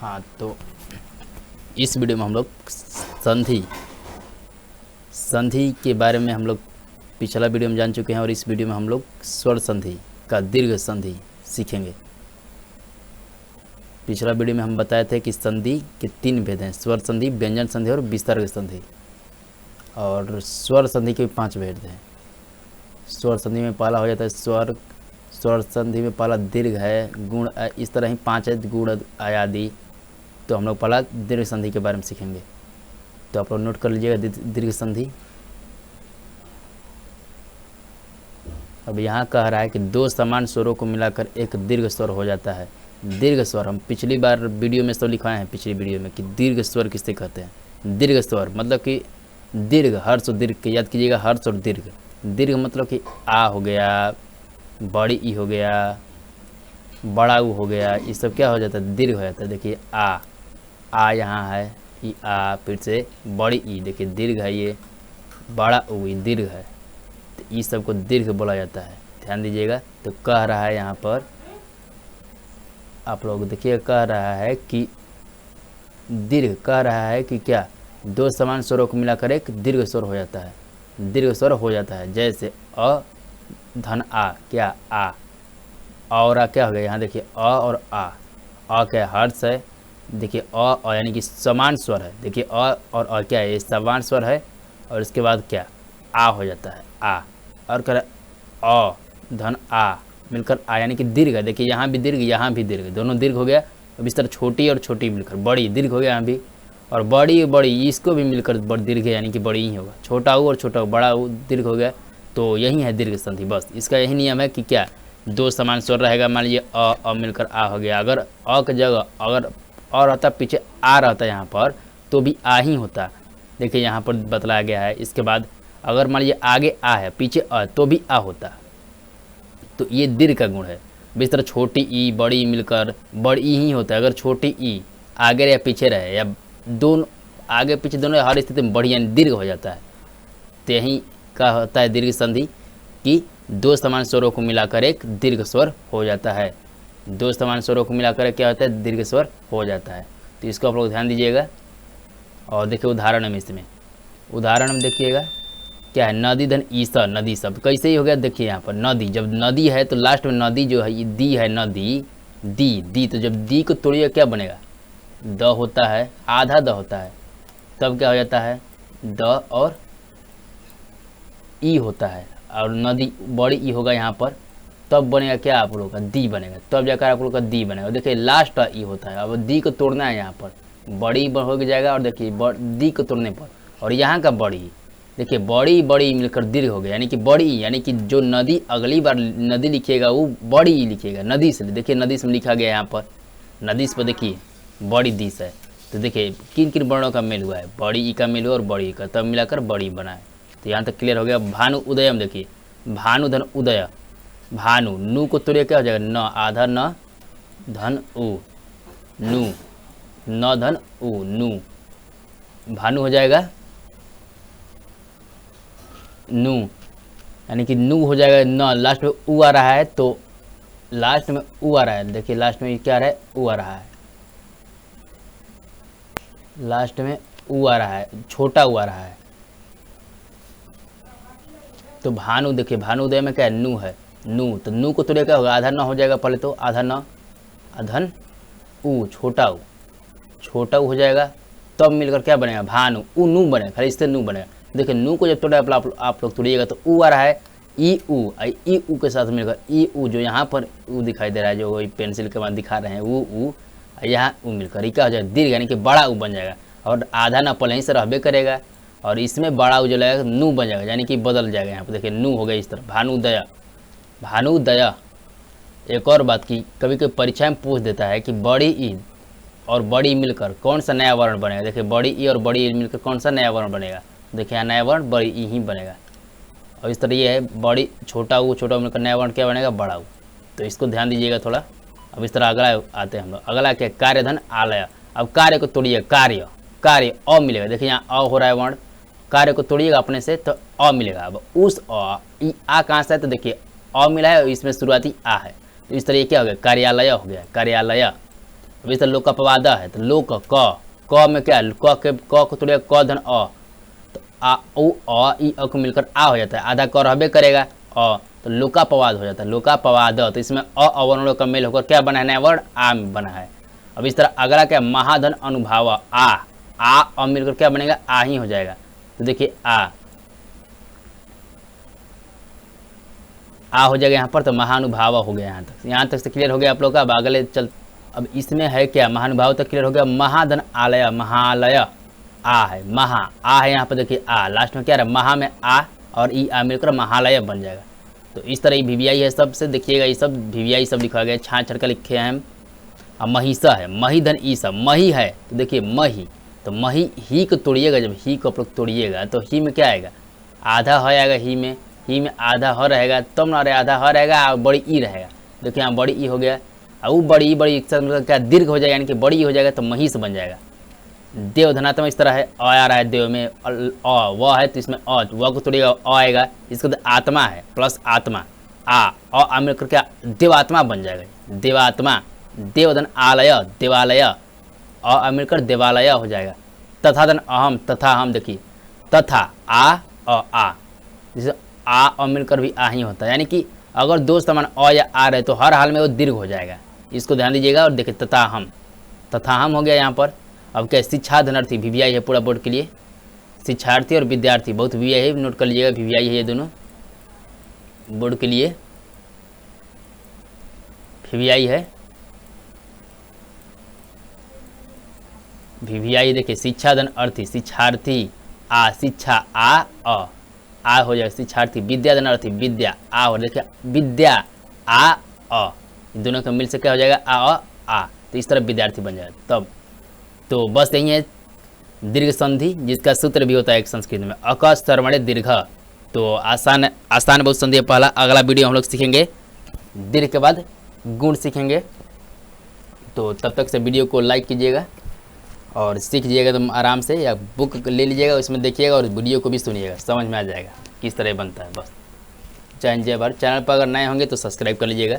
हाँ, तो इस वीडियो में हम लोग संधि के बारे में हम लोग पिछला वीडियो में जान चुके हैं और इस वीडियो में हम लोग स्वर संधि का दीर्घ संधि सीखेंगे। पिछला वीडियो में हम बताए थे कि संधि के 3 भेद हैं, स्वर संधि, व्यंजन संधि और विसर्ग संधि। और स्वर संधि के 5 भेद हैं। स्वर संधि में पहला हो जाता है स्वर, स्वर संधि में पहला दीर्घ है, गुण, इस तरह ही 5 है, गुण, आदि। तो हम लोग पहला दीर्घ संधि के बारे में सीखेंगे। तो आप लोग नोट कर लीजिएगा दीर्घ संधि। अब यहाँ कह रहा है कि 2 समान स्वरों को मिलाकर एक दीर्घ स्वर हो जाता है। दीर्घ स्वर हम पिछली बार वीडियो में तो लिखवाए हैं, पिछली वीडियो में, कि दीर्घ स्वर किसे कहते हैं। दीर्घ स्वर मतलब कि दीर्घ, हर्ष और दीर्घ के याद कीजिएगा, हर्ष और दीर्घ। दीर्घ मतलब कि आ हो गया, बड़ी ई हो गया, बड़ा ऊ हो गया, ये सब क्या हो जाता है, दीर्घ हो जाता है। देखिए आ यहाँ है, ई आ, फिर से बड़ी ई, देखिए दीर्घ है, ये बड़ा ऊ, ये दीर्घ है। तो ये सब को दीर्घ बोला जाता है, ध्यान दीजिएगा। तो कह रहा है यहाँ पर आप लोग देखिए, कह रहा है कि दीर्घ, कह रहा है कि क्या 2 समान स्वरों को मिलाकर एक दीर्घ स्वर हो जाता है। दीर्घ स्वर हो जाता है, जैसे अ धन आ, क्या आ, और आ क्या हो गया, यहाँ देखिए अ और आ क्या हर्ष है, देखिए अ यानी कि समान स्वर है। देखिए अ और अ क्या है, ये समान स्वर है। और इसके बाद क्या आ हो जाता है, आ, और कर अ धन आ मिलकर आ यानी कि दीर्घ है। देखिए यहाँ भी दीर्घ, यहाँ भी दीर्घ, दोनों दीर्घ हो गया। अब इस तरह छोटी और छोटी मिलकर बड़ी, दीर्घ हो गया यहाँ भी, और बड़ी बड़ी इसको भी मिलकर बड़ दीर्घ है, यानी कि बड़ी ही होगा। छोटा ऊ और छोटा ऊ, बड़ा ऊ दीर्घ हो गया। तो यही है दीर्घ संधि, बस इसका यही नियम है कि क्या 2 समान स्वर रहेगा। मान लीजिए अ मिलकर आ हो गया, अगर अ की जगह अगर अ रहता, पीछे आ रहता यहाँ पर, तो भी आ ही होता। देखिए यहाँ पर बतलाया गया है। इसके बाद अगर मान लीजिए आगे आ है, पीछे अ, तो भी आ होता। तो ये दीर्घ का गुण है। इस तरह छोटी ई बड़ी मिलकर बड़ी ही होता है। अगर छोटी ई आगे या पीछे रहे, या दोनों आगे पीछे दोनों, हर स्थिति में बड़ी यानी दीर्घ हो जाता है। तो यही का होता है दीर्घ संधि, कि 2 समान स्वरों को मिलाकर एक दीर्घ स्वर हो जाता है। 2 समान स्वरों को मिलाकर क्या होता है, दीर्घ स्वर हो जाता है। तो इसको आप लोग ध्यान दीजिएगा। और देखिए उदाहरण में, इसमें उदाहरण में देखिएगा क्या है, नदी धन ईसा, नदी शब्द कैसे ही हो गया। देखिए यहाँ पर नदी, जब नदी है तो लास्ट में नदी जो है, ये दी है, नदी दी, तो जब दी को तोड़िए क्या बनेगा, द होता है, आधा द होता है, तब क्या हो जाता है, द और ई होता है। और नदी बड़ी ई होगा यहाँ पर, तब बनेगा क्या आप लोगों का, दी बनेगा, तब जाकर आप लोगों का दी बनेगा। देखिए लास्ट ई होता है, अब दी को तोड़ना है यहाँ पर, बड़ी हो जाएगा। और देखिए दी को तोड़ने पर, और यहाँ का बड़ी, देखिए बड़ी बड़ी मिलकर दीर्घ हो गया, यानी कि बड़ी, यानी कि जो नदी अगली बार नदी लिखिएगा वो बड़ी लिखिएगा, नदी से। देखिए नदी से लिखा गया यहाँ पर, नदी से पर देखिए बड़ी दिस है। तो देखिए किन किन वर्णों का मेल हुआ है, बड़ी ई का मेल हुआ और बड़ी ई का, तब मिलाकर बड़ी बना है। तो यहाँ तक क्लियर हो गया। भानु उदयम, देखिए भानु धन उदय, भानु, नू को तोड़िए क्या हो जाएगा, न, आधा न धन उ, नू, न धन उ, नू, भानु हो जाएगा नू, यानी कि नू हो जाएगा न, लास्ट में ऊ आ रहा है, तो लास्ट में ऊ आ रहा है। देखिए लास्ट में क्या आ रहा है, ऊ आ रहा है, लास्ट में ऊ आ रहा है, छोटा ऊ आ रहा है। तो भानु, देखिए भानुदय में क्या है, नू है, नू, तो नू को तो क्या होगा, आधा न हो जाएगा पहले, तो आधा न, अधन ऊ, छोटा ऊ, छोटा ऊ हो जाएगा। तब मिलकर क्या बनेगा, भानु, ऊ नू बनेगा, खाली इससे नू बनेगा। देखिए नू को जब तोड़ा आप लोग तोड़िएगा तो ऊ आ रहा है, ई ऊ के साथ मिलकर ई ऊ, जो यहाँ पर ऊ दिखाई दे रहा है, जो वही पेंसिल के बाद दिखा रहे हैं, वो ऊ, यहाँ ऊ मिलकर ई क्या हो जाएगा, दीर्घ, यानी कि बड़ा ऊ बन जाएगा। और आधा ना पहले ही से रहबे करेगा, और इसमें बड़ा ऊ जो लगेगा नू बन जाएगा, यानी कि बदल जाएगा। यहाँ पर देखिए नू हो गया इस तरह, भानुदया, भानुदया। एक और बात की कभी कभी परीक्षा में पूछ देता है कि बड़ी ई और बड़ी मिलकर कौन सा नया वर्ण बनेगा। देखिए बड़ी ई और बड़ी ई मिलकर कौन सा नया वर्ण बनेगा, देखिए यहाँ नया वर्ण बड़ी ई ही बनेगा। और इस तरह ये है, बड़ी छोटा ऊ मिलकर नया वर्ण क्या बनेगा, बड़ा ऊ। तो इसको ध्यान दीजिएगा थोड़ा। अब इस तरह अगला आते हैं हम लोग, अगला क्या, कार्यधन आलय। अब कार्य को तोड़िए, कार्य, कार्य अ मिलेगा, देखिए यहाँ अ हो रहा है वर्ण, कार्य को तोड़िएगा अपने से तो अ मिलेगा। अब उस अ, आ कहाँ से है, तो देखिए अ मिला है, इसमें शुरुआती आ है। तो इस तरह क्या हो गया, कार्यालय हो गया, कार्यालय। अब इस तरह लोकपवाद है तो लोक क में क्या है, क को तोड़िएगा क धन अ, तो आ उ अ ई अ को मिलकर आ हो जाता है, आधा क रहबे करेगा अ, तो लोकापवाद हो जाता है। लोकापवाद तो इसमें अ अवर्णों का मेल होकर क्या बना है, नया वर्ण आ बना है। अब इस तरह अगला क्या, महाधन अनुभाव आ मिलकर क्या बनेगा, आ ही हो जाएगा। तो देखिए आ हो जाएगा यहाँ पर, तो महानुभाव हो गया। यहाँ तक से क्लियर हो गया आप लोग का। अब अगले चल, अब इसमें है क्या, महानुभाव तक क्लियर हो गया। महाधन आलय, महालय आ है, महा आ है यहाँ पर, देखिए आ लास्ट में क्या रहा, महा में आ और ई आ मिलकर महालय बन जाएगा। तो इस तरह वीवीआई है सबसे, देखिएगा ये सब वीवीआई सब लिखा गया, छाछ छड़ का लिखे हैं हम। अब महिषा है, मही धन ई सब, मही है तो देखिए मही, तो मही ही को तोड़िएगा, जब ही को आप लोग तोड़िएगा तो ही में क्या आएगा, आधा हो आएगा, ही में आधा ह रहेगा, तब ना रहे आधा ह रहेगा और बड़ी ई रहेगा। देखिए यहाँ बड़ी ई हो गया, और वो बड़ी एक साथ मतलब क्या दीर्घ हो जाएगा, यानी कि बड़ी हो जाएगा तो महिष बन जाएगा। देव धनात्मक इस तरह है, अ आ रहा है देव में, अ व है तो इसमें अ, व को तोड़िएगा अ आएगा। इसका तो आत्मा है प्लस आत्मा आ मिलकर क्या देवात्मा बन जाएगा, देवात्मा। देवधन आलय देवालय, अ मिलकर देवालय हो जाएगा। तथा धन अहम, तथा हम, देखिए तथा आ जैसे आ मिलकर भी आ ही होता है, यानी कि अगर दो समान अ या आ रहे तो हर हाल में वो दीर्घ हो जाएगा, इसको ध्यान दीजिएगा। और देखिए तथा हम हो गया यहाँ पर। अब क्या, शिक्षा धनार्थी वीवीआई है पूरा बोर्ड के लिए, शिक्षार्थी और विद्यार्थी बहुत वीवीआई है, नोट कर लीजिएगा, वीवीआई है ये दोनों बोर्ड के लिए, वीवीआई है वीवीआई। देखिए शिक्षा धन अर्थी, शिक्षार्थी आ, शिक्षा आ हो जाएगा, शिक्षार्थी। विद्या धन अर्थी, विद्या आ हो, देखिए विद्या आ दोनों का मिल से क्या हो जाएगा, आ, तो इस तरह विद्यार्थी बन जाएगा। तब तो बस यही है दीर्घ संधि, जिसका सूत्र भी होता है एक संस्कृत में, अक सर्वणे दीर्घ। तो आसान बहुत संधि है पहला। अगला वीडियो हम लोग सीखेंगे दीर्घ के बाद गुण सीखेंगे। तो तब तक से वीडियो को लाइक कीजिएगा और सीख लीजिएगा तुम आराम से, या बुक ले लीजिएगा, उसमें देखिएगा और वीडियो को भी सुनिएगा, समझ में आ जाएगा किस तरह बनता है। बस जय हिंद जय भारत। चैनल पर अगर नए होंगे तो सब्सक्राइब कर लीजिएगा।